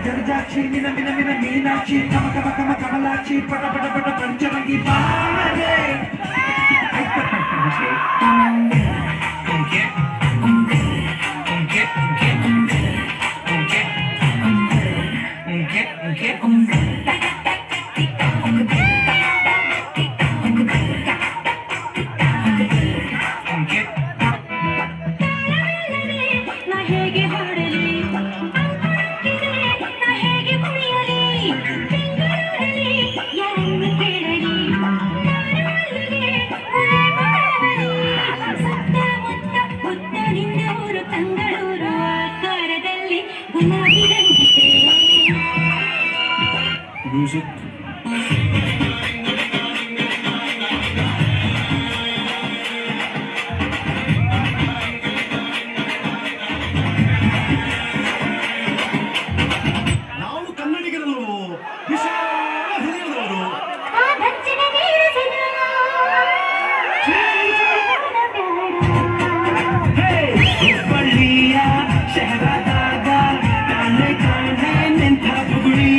జలజాక్షి మిన మిన మిన మీనాక్షి కమ కమ కమ కమలాక్షి పట పట పట పంచరంగి బారే Music. ನಾವು ಕನ್ನಡಿಗರಲ್ಲೂ ವಿಶಾಲ ಹೃದಯದವರು ಹುಬ್ಬಳ್ಳಿಯ ಶಹರದಾಗ ಕಾಣೆ ಕಾಣೆ ನಿಂತ ಬುಗುಳಿ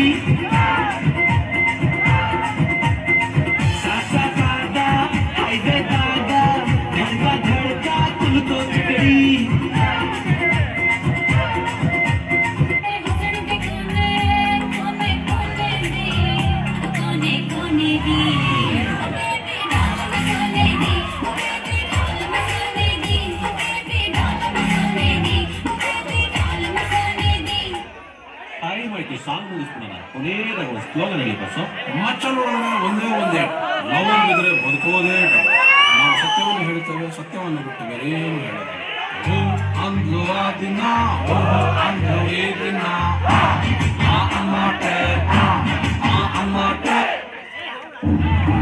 ಸಾಂಗ್ ಮುಗಿಸ್ಬಿಡೋಣ ಕೊನೆಯದಾಗ ಒಂದು ಸ್ಲೋಗನ್ ಹೇಳಿ ಬಸ್ಸು ಮಚ್ಚಲೊಳಗಡೆ ಒಂದೇ ಲವ್ ಬಿದ್ರೆ ಬದುಕೋದೇ ನಾವು ಸತ್ಯವನ್ನು ಹೇಳ್ತೇವೆ ಸತ್ಯವನ್ನು ಬಿಟ್ಟು ಬೇರೇನು ಹೇಳೋದು ಅಂದ್ಲು ಆ ದಿನ